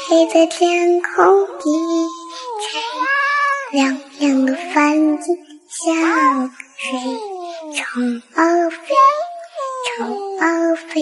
黑的天空低垂，亮亮的帆景像水，虫儿飞，虫儿飞，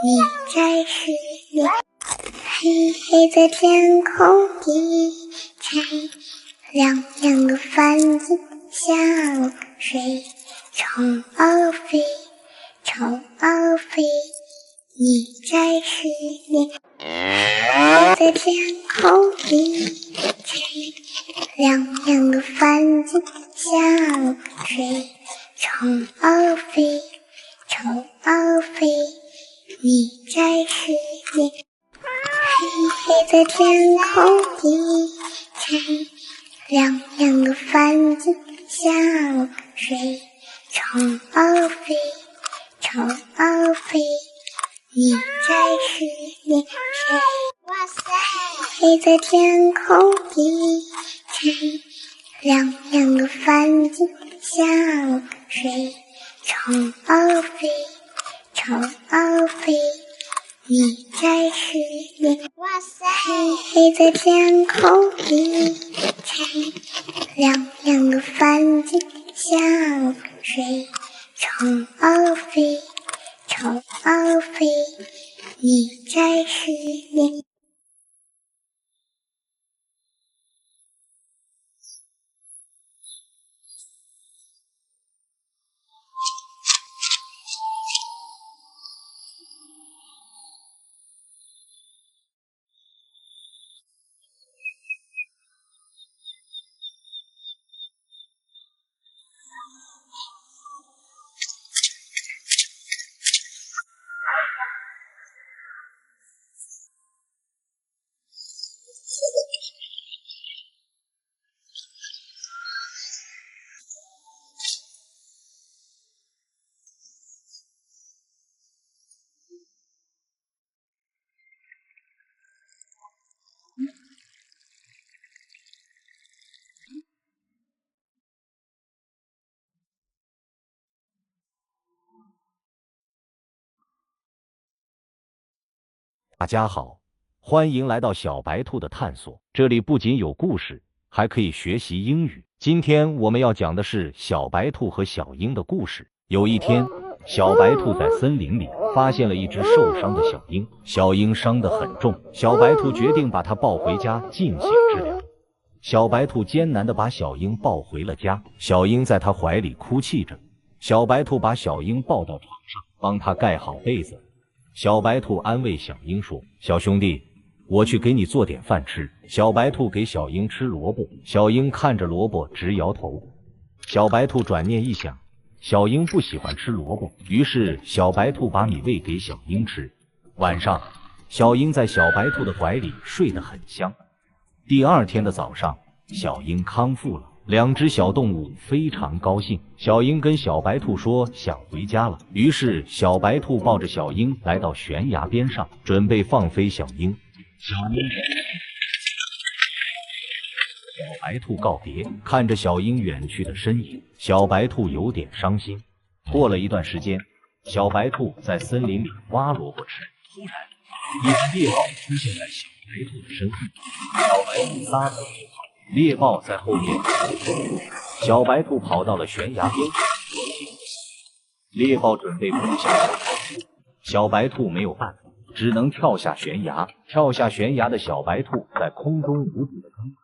你在水里。黑黑的天空低垂，亮亮的帆景像水，虫儿飞，虫儿飞，你在水里。黑的天空低垂，亮亮的帆景像水，虫儿飞，虫儿飞，你在水里。黑黑的天空低垂，亮亮的帆景像水，虫儿飞，虫儿飞，你在水里。哇塞！黑的天空低垂，亮亮的帆景像水，虫儿飞，虫儿飞，你在水里。哇塞！黑黑的天空低垂，亮亮的帆景像水，虫儿飞，虫儿飞，你在水里。大家好，欢迎来到小白兔的探索。这里不仅有故事，还可以学习英语。今天我们要讲的是小白兔和小鹰的故事。有一天，小白兔在森林里发现了一只受伤的小鹰，小鹰伤得很重，小白兔决定把它抱回家进行治疗。小白兔艰难地把小鹰抱回了家，小鹰在它怀里哭泣着。小白兔把小鹰抱到床上，帮它盖好被子。小白兔安慰小鹰说：“小兄弟，我去给你做点饭吃。”小白兔给小鹰吃萝卜，小鹰看着萝卜直摇头。小白兔转念一想，小鹰不喜欢吃萝卜，于是小白兔把米喂给小鹰吃。晚上，小鹰在小白兔的怀里睡得很香。第二天的早上，小鹰康复了。两只小动物非常高兴，小鹰跟小白兔说想回家了，于是小白兔抱着小鹰来到悬崖边上，准备放飞小鹰。小白兔告别，看着小鹰远去的身影，小白兔有点伤心。过了一段时间，小白兔在森林里挖萝卜吃，突然一只猎豹出现在小白兔的身后，小白兔撒腿就跑。猎豹在后面，小白兔跑到了悬崖边，猎豹准备扑向小白兔，没有办法，只能跳下悬崖。跳下悬崖的小白兔在空中无助的挣扎。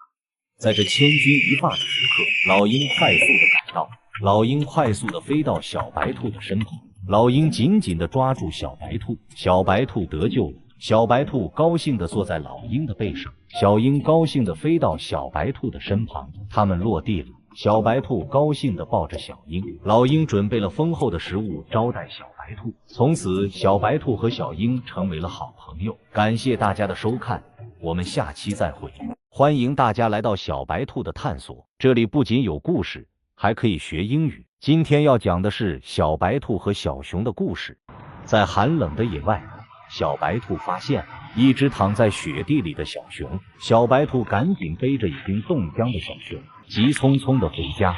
在这千钧一发的时刻，老鹰快速的赶到，老鹰快速的飞到小白兔的身旁，老鹰紧紧的抓住小白兔，小白兔得救了。小白兔高兴地坐在老鹰的背上，小鹰高兴地飞到小白兔的身旁，它们落地了。小白兔高兴地抱着小鹰，老鹰准备了丰厚的食物招待小白兔。从此，小白兔和小鹰成为了好朋友。感谢大家的收看，我们下期再会。欢迎大家来到小白兔的探索，这里不仅有故事，还可以学英语。今天要讲的是小白兔和小熊的故事。在寒冷的野外，小白兔发现一只躺在雪地里的小熊，小白兔赶紧背着已经冻僵的小熊，急匆匆地回家。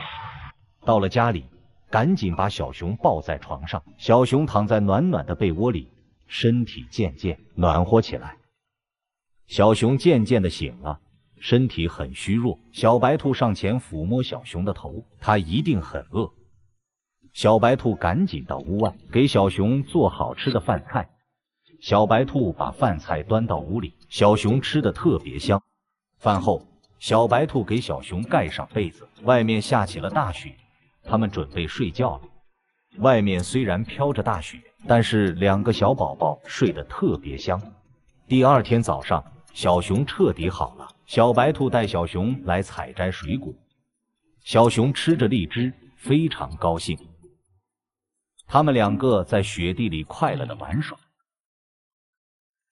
到了家里，赶紧把小熊抱在床上，小熊躺在暖暖的被窝里，身体渐渐暖和起来。小熊渐渐的醒了，身体很虚弱。小白兔上前抚摸小熊的头，它一定很饿。小白兔赶紧到屋外给小熊做好吃的饭菜。小白兔把饭菜端到屋里，小熊吃得特别香。饭后，小白兔给小熊盖上被子。外面下起了大雪，他们准备睡觉了。外面虽然飘着大雪，但是两个小宝宝睡得特别香。第二天早上，小熊彻底好了。小白兔带小熊来采摘水果，小熊吃着荔枝，非常高兴。他们两个在雪地里快乐地玩耍。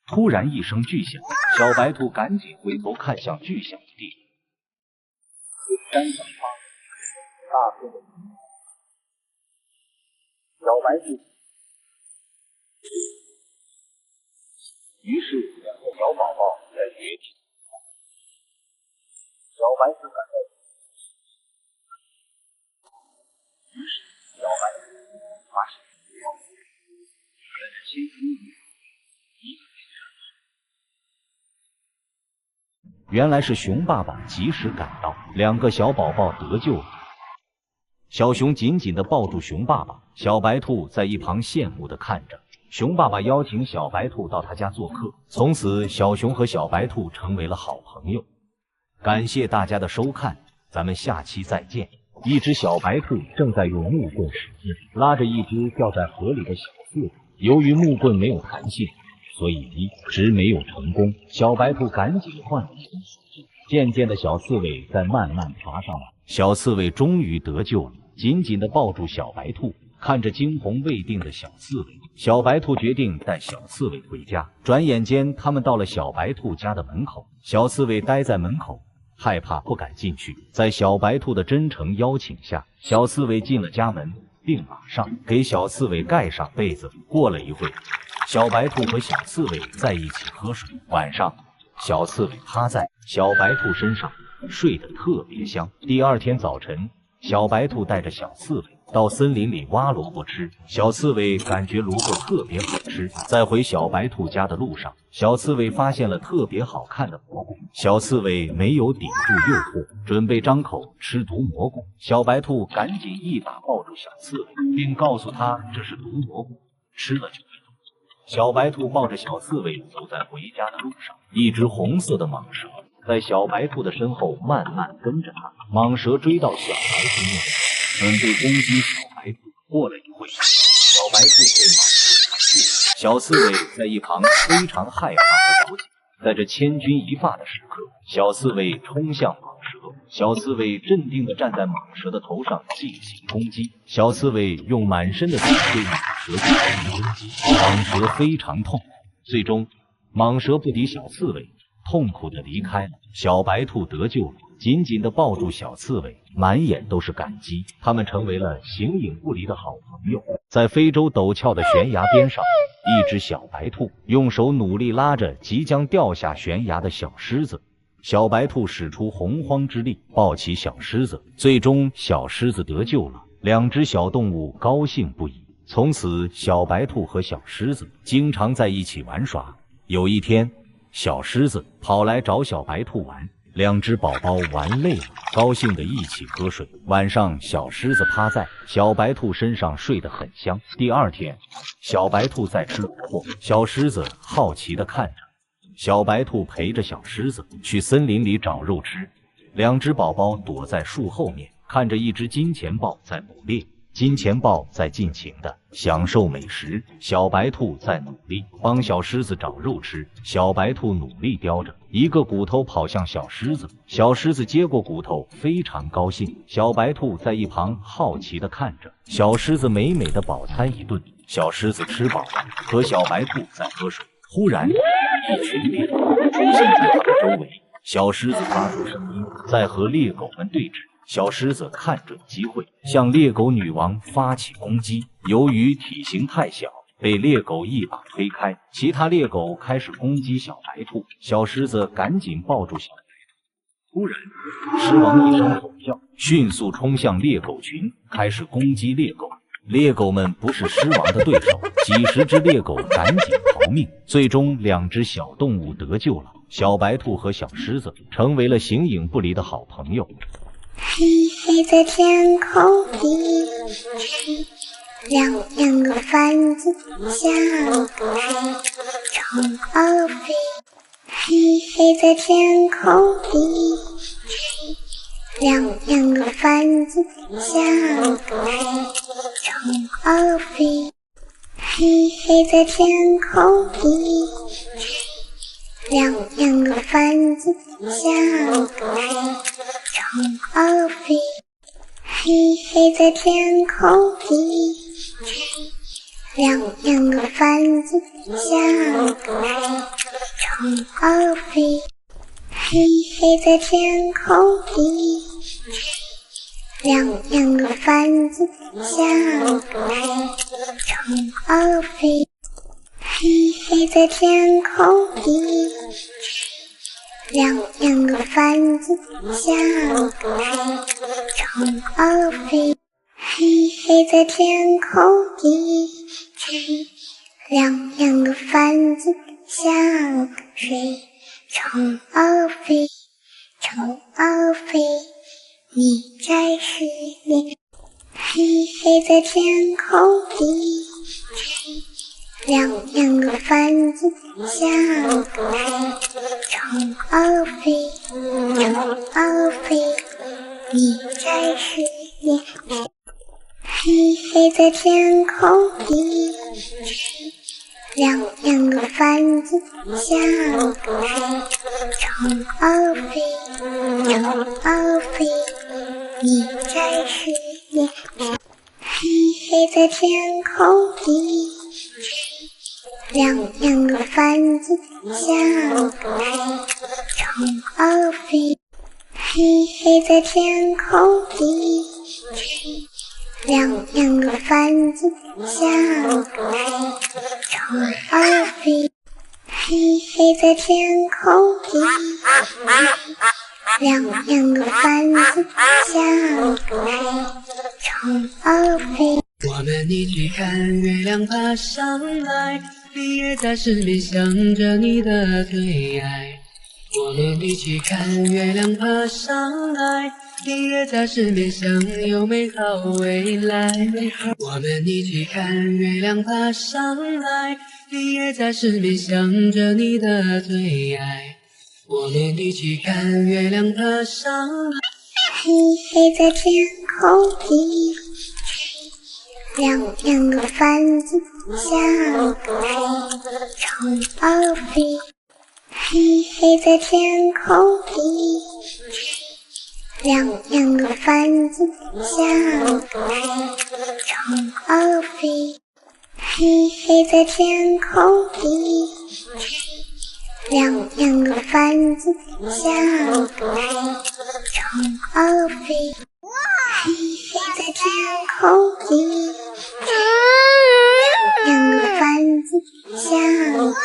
突然一声巨响，小白兔赶紧回头看向巨响的地方。山上发大片的云，小白兔。于是两个小宝宝在雪地，小白兔感到，于是小白兔发现在这千军一原来是熊爸爸及时赶到，两个小宝宝得救了。小熊紧紧地抱住熊爸爸，小白兔在一旁羡慕地看着。熊爸爸邀请小白兔到他家做客，从此小熊和小白兔成为了好朋友。感谢大家的收看，咱们下期再见。一只小白兔正在用木棍使劲拉着一只掉在河里的小刺猬，由于木棍没有弹性，所以一直没有成功。小白兔赶紧换了一根使劲，渐渐的小刺猬在慢慢爬上来。小刺猬终于得救了，紧紧地抱住小白兔，看着惊魂未定的小刺猬，小白兔决定带小刺猬回家。转眼间，他们到了小白兔家的门口，小刺猬待在门口，害怕不敢进去。在小白兔的真诚邀请下，小刺猬进了家门，并马上给小刺猬盖上被子。过了一会，小白兔和小刺猬在一起喝水。晚上，小刺猬趴在小白兔身上，睡得特别香。第二天早晨，小白兔带着小刺猬到森林里挖萝卜吃。小刺猬感觉萝卜特别好吃。在回小白兔家的路上，小刺猬发现了特别好看的蘑菇。小刺猬没有顶住诱惑，准备张口吃毒蘑菇。小白兔赶紧一把抱住小刺猬，并告诉他这是毒蘑菇，吃了就会毒。小白兔抱着小刺猬走在回家的路上，一只红色的蟒蛇在小白兔的身后慢慢跟着它。蟒蛇追到小白兔面前，准备攻击小白兔。过了一会，小白兔被蟒蛇打住了。小刺猬在一旁非常害怕和着急。在这千钧一发的时刻，小刺猬冲向蟒蛇。小刺猬镇定地站在蟒蛇的头上进行攻击。小刺猬用满身的血对蟒蛇进行攻击，蟒蛇非常痛苦。最终，蟒蛇不敌小刺猬，痛苦地离开了。小白兔得救了，紧紧地抱住小刺猬，满眼都是感激。他们成为了形影不离的好朋友。在非洲陡峭的悬崖边上，一只小白兔用手努力拉着即将掉下悬崖的小狮子。小白兔使出洪荒之力抱起小狮子，最终小狮子得救了。两只小动物高兴不已。从此，小白兔和小狮子经常在一起玩耍。有一天，小狮子跑来找小白兔玩，两只宝宝玩累了，高兴地一起喝水。晚上，小狮子趴在小白兔身上睡得很香。第二天，小白兔在吃萝卜，小狮子好奇地看着。小白兔陪着小狮子去森林里找肉吃。两只宝宝躲在树后面，看着一只金钱豹在捕猎。金钱豹在尽情地享受美食，小白兔在努力帮小狮子找肉吃。小白兔努力叼着一个骨头跑向小狮子，小狮子接过骨头，非常高兴。小白兔在一旁好奇地看着小狮子美美的饱餐一顿。小狮子吃饱了，和小白兔在喝水。忽然，一群猎狗出现在他们周围，小狮子发出声音，在和猎狗们对峙。小狮子看准机会，向猎狗女王发起攻击。由于体型太小，被猎狗一把推开。其他猎狗开始攻击小白兔，小狮子赶紧抱住小白兔。突然，狮王一声吼叫，迅速冲向猎狗群，开始攻击猎狗。猎狗们不是狮王的对手，几十只猎狗赶紧逃命，最终2只小动物得救了。小白兔和小狮子成为了形影不离的好朋友。黑黑在天空低垂，亮亮的帆子像个水，虫儿飞。黑黑在天空低垂，亮亮的帆子像个水，虫儿飞。黑黑在天空低垂，亮亮的帆子像个水，虫儿飞。黑黑在天空低垂，亮亮的帆子像个水，虫儿飞。黑黑在天空低垂，亮亮的帆子像个水，虫儿飞。黑黑在天空低垂，亮亮的帆子像个水，虫儿飞。黑黑在天空低垂，亮亮的帆子像个水，虫儿飞，虫儿飞，你在失恋。黑黑在天空低垂，亮亮的帆子像个水，虫儿飞，虫儿飞，你在失恋。黑黑在天空低垂，亮亮的帆子像个水，虫儿飞，虫儿飞，你在失恋。黑黑在天空低垂，亮亮的帆子像个水，虫儿飞。黑黑在天空低垂，亮亮的帆子像个水，虫儿飞。黑黑在天空低垂，亮亮的帆子像个水，虫儿飞。我们一起看月亮爬上来，你也在失眠想着你的最爱。我们一起看月亮爬上来，你也在失眠想有美好未来。我们一起看月亮爬上来，你也在失眠想着你的最爱。我们一起看月亮爬上来。黑黑在天空低垂，亮亮的帆子像个水，虫儿飞。黑黑在天空低垂，亮亮的帆子像个水，虫儿飞。黑黑在天空低垂，亮亮的帆子像个水，虫儿飞。黑黑在天空低垂，亮亮的帆子像个水，